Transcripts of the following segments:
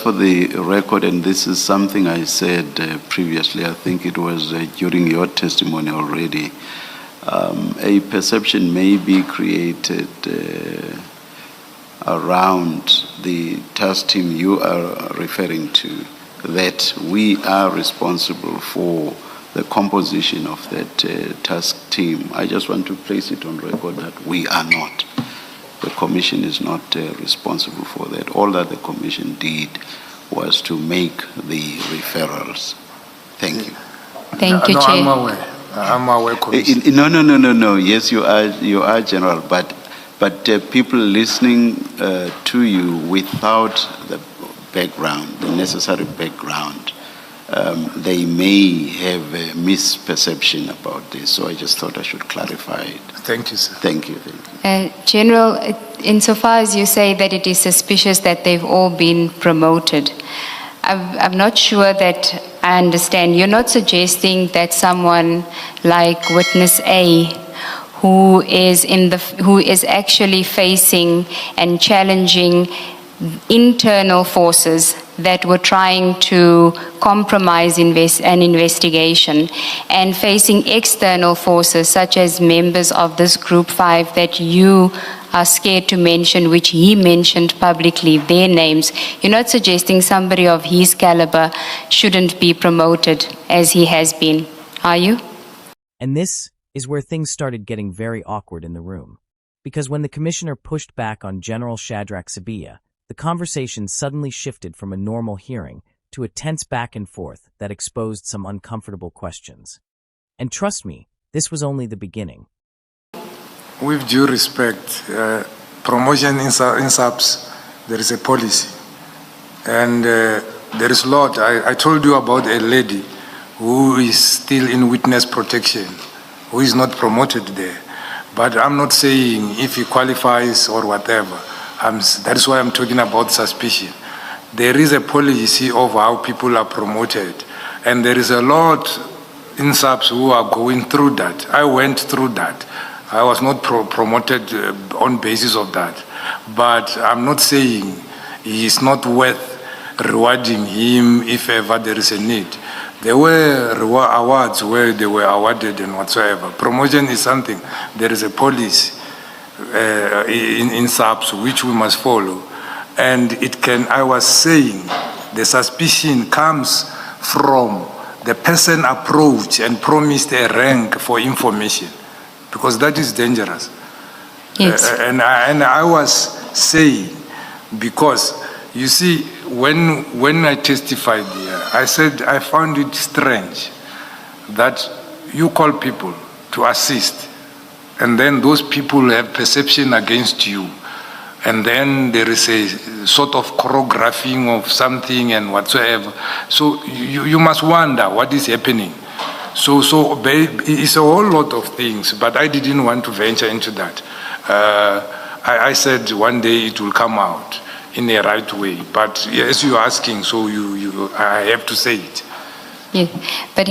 for the record, and this is something I said previously, I think it was during your testimony already, a perception may be created around the task team you are referring to, that we are responsible for the composition of that task team. I just want to place it on record that we are not. The Commission is not responsible for that. All that the Commission did was to make the referrals. Thank you. Thank you, No, Chair. I'm aware, Commissioner. No. Yes, you are General, but people listening to you without the background, the necessary background, they may have a misperception about this. So I just thought I should clarify it. Thank you, sir. Thank you. General, insofar as you say that it is suspicious that they've all been promoted, I'm not sure that I understand. You're not suggesting that someone like Witness A, who is actually facing and challenging internal forces that were trying to compromise an investigation, and facing external forces such as members of this Group 5 that you are scared to mention, which he mentioned publicly, their names. You're not suggesting somebody of his caliber shouldn't be promoted as he has been, are you? And this is where things started getting very awkward in the room. Because when the Commissioner pushed back on General Shadrack Sibiya, the conversation suddenly shifted from a normal hearing to a tense back and forth that exposed some uncomfortable questions. And trust me, this was only the beginning. With due respect, promotion in SAPS, there is a policy. And there is a lot. I told you about a lady who is still in witness protection, who is not promoted there. But I'm not saying if he qualifies or whatever. That is why I'm talking about suspicion. There is a policy of how people are promoted. And there is a lot in SAPS who are going through that. I went through that. I was not promoted on basis of that. But I'm not saying he is not worth rewarding him if ever there is a need. There were awards where they were awarded and whatsoever. Promotion is something. There is a policy in SAPS which we must follow. And it can, I was saying, the suspicion comes from the person approached and promised a rank for information, because that is dangerous. Yes. And I was saying, because you see, when I testified here, I said I found it strange that you call people to assist, and then those people have perception against you, and then there is a sort of choreographing of something and whatsoever. So you must wonder what is happening. So it's a whole lot of things, but I didn't want to venture into that. I said one day it will come out in a right way, but as you're asking, so I have to say it. Yeah, but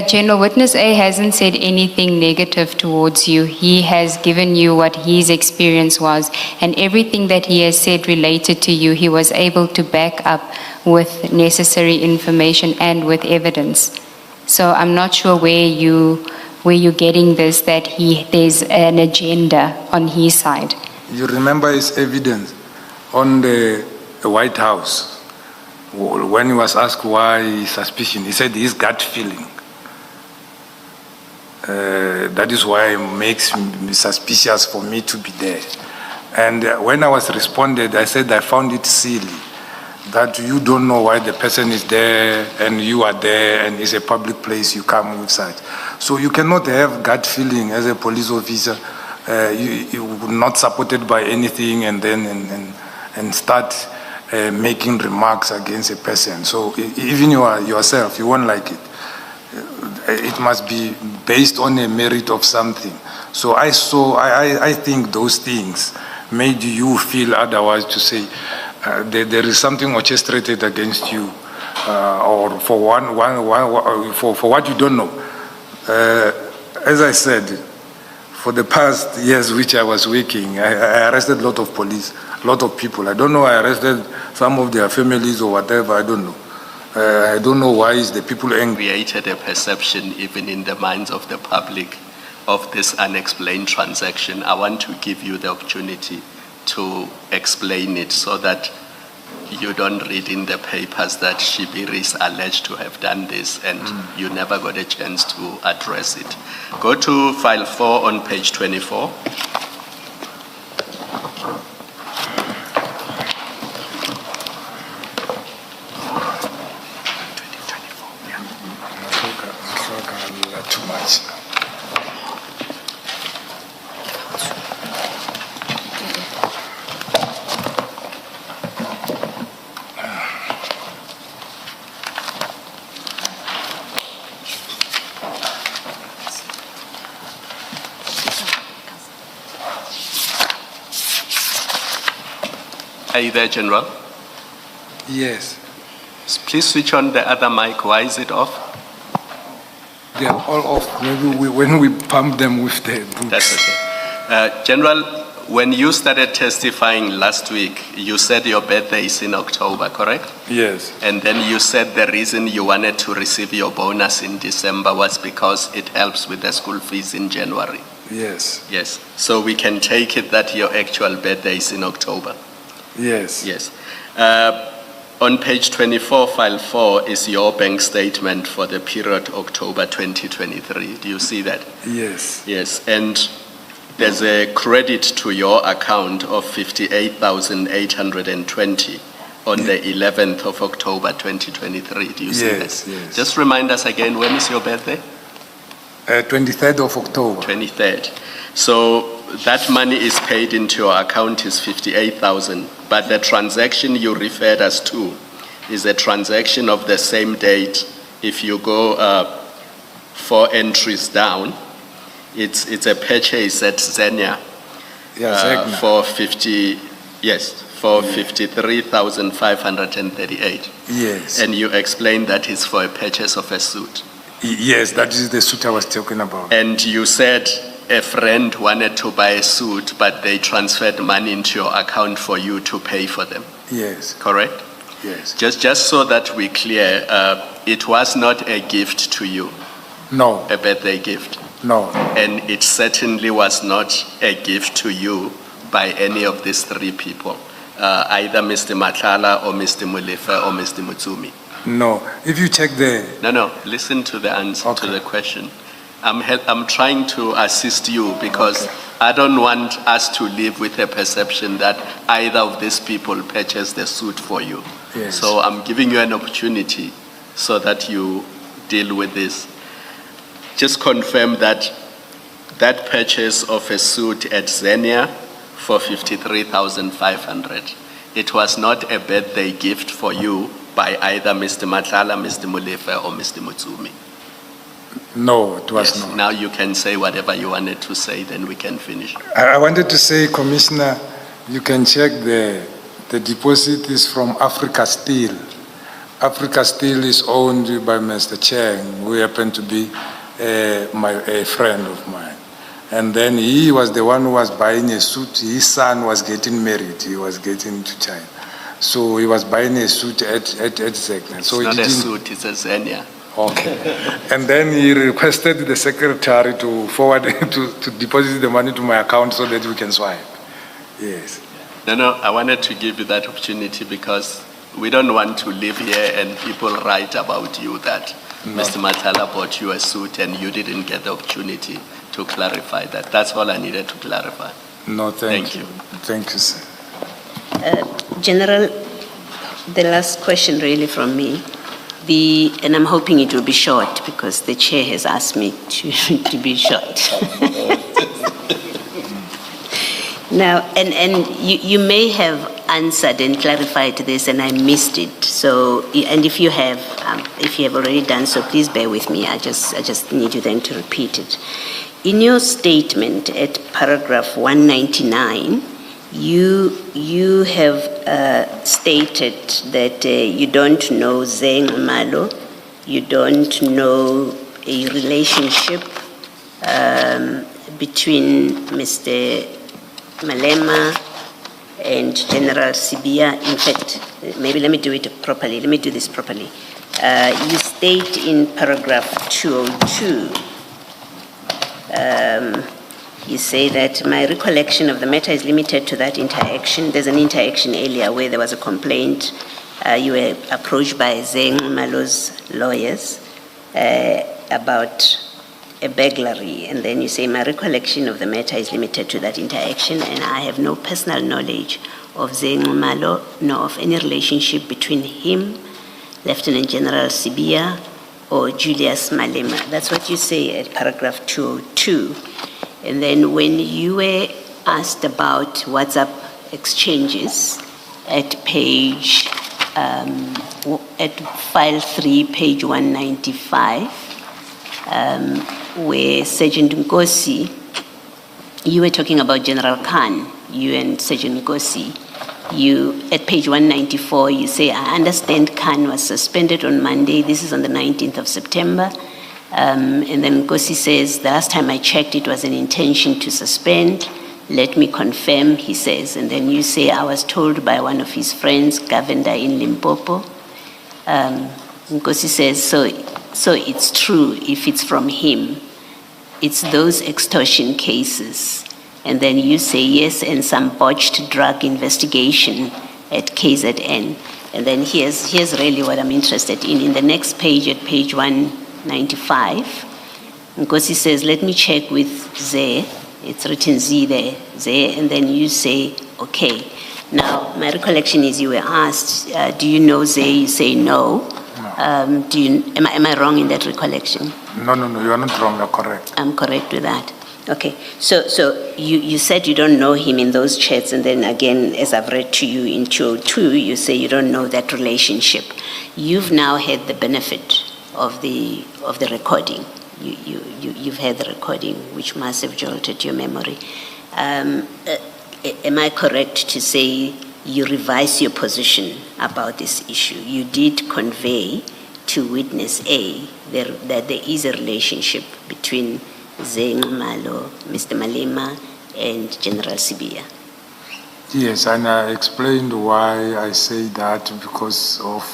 General, Witness A hasn't said anything negative towards you. He has given you what his experience was, and everything that he has said related to you, he was able to back up with necessary information and with evidence. So I'm not sure where you're getting this, that there's an agenda on his side. You remember his evidence on the White House. When he was asked why suspicion, he said his gut feeling. That is why it makes me suspicious for me to be there. And when I was responded, I said I found it silly that you don't know why the person is there and you are there and it's a public place, you come inside. So you cannot have gut feeling as a police officer, you not supported by anything, and then and start making remarks against a person. So even yourself, you won't like it. It must be based on a merit of something. So I think those things made you feel otherwise, to say there is something orchestrated against you, or for what you don't know. As I said, for the past years which I was working, I arrested a lot of police. a lot of people. I don't know, I arrested some of their families or whatever, I don't know. I don't know why is the people angry. Created a perception even in the minds of the public of this unexplained transaction. I want to give you the opportunity to explain it so that you don't read in the papers that Shibiri is alleged to have done this and you never got a chance to address it. Go to file 4 on page 24. Too much. Are you there, General? Yes, Please switch on the other mic. Why is it off? they are all off. Maybe when we pump them with the books. That's okay. General, when you started testifying last week, you said your birthday is in October, correct? Yes, And then you said the reason you wanted to receive your bonus in December was because it helps with the school fees in January. yes, Yes. So we can take it that your actual birthday is in October. yes. Yes. On page 24, file 4 is your bank statement for the period October 2023. Do you see that? Yes, Yes. And there's a credit to your account of 58,820 on the 11th of October 2023. Do you see Yes, that? yes. Just remind us again, when is your birthday? 23rd of October. 23rd. So that money is paid into your account is 58,000, but the transaction you referred us to is a transaction of the same date. If you go 4 entries down, it's a purchase at Zenia Yeah, Zegna. for 53,538. Yes, And you explained that it's for a purchase of a suit. yes, that is the suit I was talking about. And you said a friend wanted to buy a suit, but they transferred money into your account for you to pay for them, Yes, correct? yes. Just so that we're clear, it was not a gift to you, No, a birthday gift. no, And it certainly was not a gift to you by any of these 3 people, either Mr. Matlala or Mr. Mulefe or Mr. Mutsumi. no. If you check the, No, listen to the answer to Okay. the question. I'm trying to assist you because I don't want us to live with a perception that either of these people purchased the suit for you. Yes. So I'm giving you an opportunity so that you deal with this. Just confirm that that purchase of a suit at Zenia for 53,500, it was not a birthday gift for you by either Mr. Matlala, Mr. Mulefe, or Mr. Mutsumi. no, it was Yes. not. Now you can say whatever you wanted to say, then we can finish. I wanted to say, Commissioner, you can check the deposit is from Africa Steel. Africa Steel is owned by Mr. Cheng, who happened to be a friend of mine. And then he was the one who was buying a suit. His son was getting married. He was getting to China. So he was buying a suit at Zegna. So It's he not a didn't. suit, it's a Zenia. Okay. And then he requested the secretary to forward, to deposit the money to my account so that we can swipe. Yes. No, I wanted to give you that opportunity because we don't want to live here and people write about you that Mr. Matala bought you a suit and you didn't get the opportunity to clarify that. That's all I needed to clarify. No, thank Thank you. you. Thank you, sir. General, the last question really from me, and I'm hoping it will be short because the chair has asked me to be short. Now, and you may have answered and clarified this and I missed it. So, and if you have already done so, please bear with me. I just need you then to repeat it. In your statement at paragraph 199, you have stated that you don't know Z Malo, you don't know a relationship between Mr. Malema and General Sibiya. In fact, maybe let me do it properly. Let me do this properly. You state in paragraph 202, you say that my recollection of the matter is limited to that interaction. There's an interaction earlier where there was a complaint. You were approached by Z Malo's lawyers about a burglary, and then you say my recollection of the matter is limited to that interaction, and I have no personal knowledge of Z Malo nor of any relationship between him, Lieutenant General Sibiya, or Julius Malema. That's what you say at paragraph 202. And then when you were asked about WhatsApp exchanges at page, at file 3, page 195, where Sergeant Nkosi, you were talking about General Khan, you and Sergeant Nkosi, you, at page 194, you say, I understand Khan was suspended on Monday. This is on the 19th of September. And then Nkosi says, the last time I checked, it was an intention to suspend. Let me confirm, he says. And then you say, I was told by one of his friends, Governor in Limpopo. Nkosi says, so it's true if it's from him. It's those extortion cases. And then you say, yes, and some botched drug investigation at KZN. And then here's really what I'm interested in. In the next page, at page 195, Nkosi says, let me check with Z. It's written Z there, Z, and then you say, okay. Now, my recollection is you were asked, do you know Z? You say no. Am I wrong in that recollection? No, you are not wrong, you're correct. I'm correct with that. Okay, so you said you don't know him in those chats, and then again, as I've read to you in 202, you say you don't know that relationship. You've now had the benefit of the recording. You've had the recording, which must have jolted your memory. Am I correct to say you revise your position about this issue? You did convey to witness A that there is a relationship between Z Malo, Mr. Malema, and General Sibiya. Yes, and I explained why I say that because of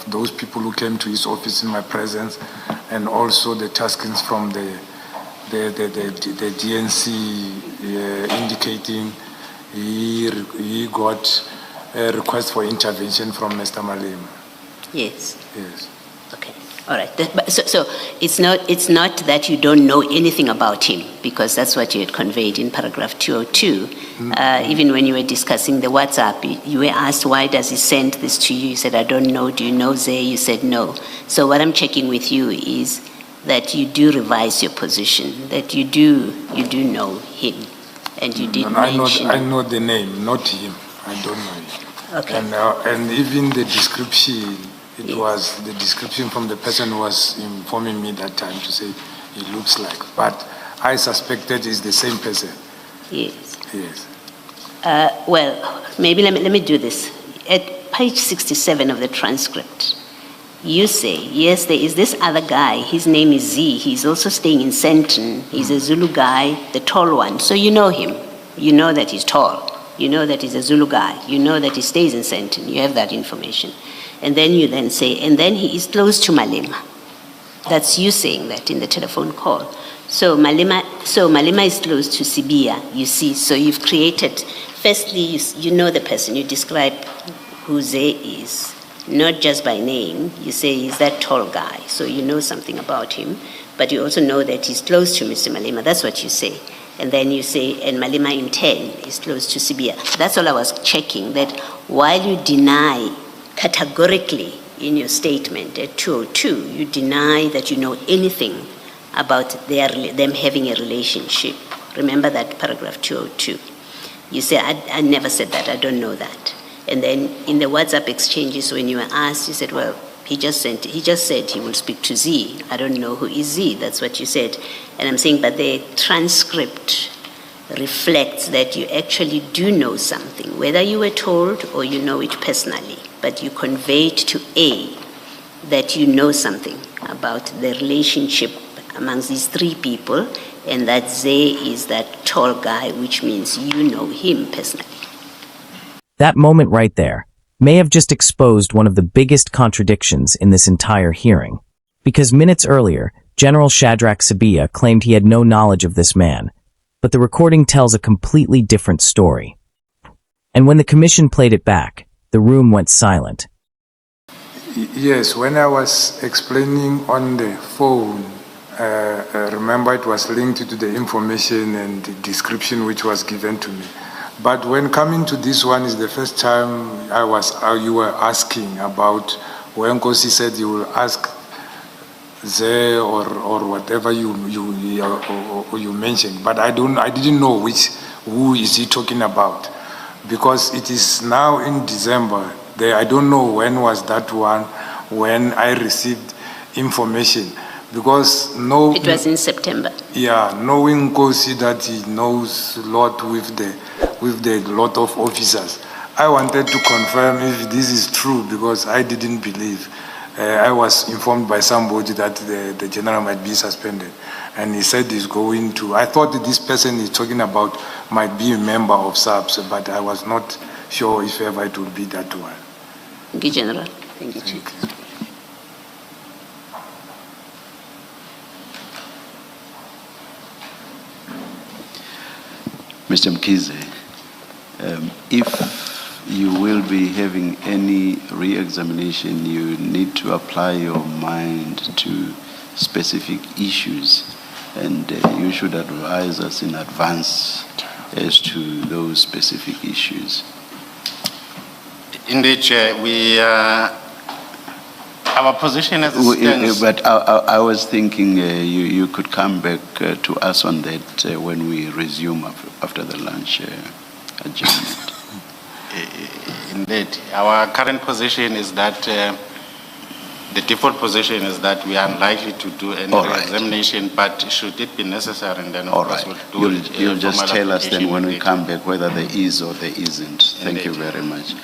those people who came to his office in my presence, and also the taskings from the DNC indicating he got a request for intervention from Mr. Malema. Yes. Yes. Okay. All right. So it's not that you don't know anything about him, because that's what you had conveyed in paragraph 202. Even when you were discussing the WhatsApp, you were asked, why does he send this to you? You said, I don't know. Do you know Zay? You said no. So what I'm checking with you is that you do revise your position, that you do know him, and you did mention. I know the name, not him. I don't know him. Okay. And even the description, it was the description from the person who was informing me that time to say it looks like. But I suspected it's the same person. Yes. Yes. Well, maybe let me do this. At page 67 of the transcript, you say, yes, there is this other guy. His name is Z. He's also staying in Senton. He's a Zulu guy, the tall one. So you know him. You know that he's tall. You know that he's a Zulu guy. You know that he stays in Senton. You have that information. And then you then say, and then he is close to Malema. That's you saying that in the telephone call. So Malema is close to Sibiya, you see. So you've created, firstly, you know the person. You describe who Zay is, not just by name. You say he's that tall guy. So you know something about him. But you also know that he's close to Mr. Malema. That's what you say. And then you say, and Malema in 10 is close to Sibiya. That's all I was checking, that while you deny categorically in your statement at 202, you deny that you know anything about them having a relationship. Remember that paragraph 202. You say, I never said that, I don't know that. And then in the WhatsApp exchanges, when you were asked, you said, well, he just said he will speak to Z. I don't know who is Z. That's what you said. And I'm saying, but the transcript reflects that you actually do know something, whether you were told or you know it personally, but you conveyed to A that you know something about the relationship amongst these three people, and that Z is that tall guy, which means you know him personally. That moment right there may have just exposed one of the biggest contradictions in this entire hearing. Because minutes earlier, General Shadrack Sibiya claimed he had no knowledge of this man, but the recording tells a completely different story. And when the commission played it back, the room went silent. Yes, when I was explaining on the phone, remember it was linked to the information and the description which was given to me. But when coming to this one is the first time you were asking about when Nkosi said you will ask Z or whatever you mentioned. But I didn't know who is he talking about, because it is now in December. I don't know when was that one when I received information, because It was in September. Yeah, knowing Nkosi that he knows a lot with the lot of officers. I wanted to confirm if this is true, because I didn't believe. I was informed by somebody that the general might be suspended, and he said he's going to. I thought that this person he's talking about might be a member of SAPS, but I was not sure if ever it would be that one. Thank you, General. Thank you, Chief. Mr. Mkhize, if you will be having any re-examination, you need to apply your mind to specific issues, and you should advise us in advance as to those specific issues. Indeed, Chair, our position as it stands. But I was thinking you could come back to us on that when we resume after the lunch adjournment. Indeed, our current position is that the default position is that we are unlikely to do any examination, but should it be necessary, and then of course we'll do it. You'll just tell us then when we come back whether there is or there isn't. Thank you very much.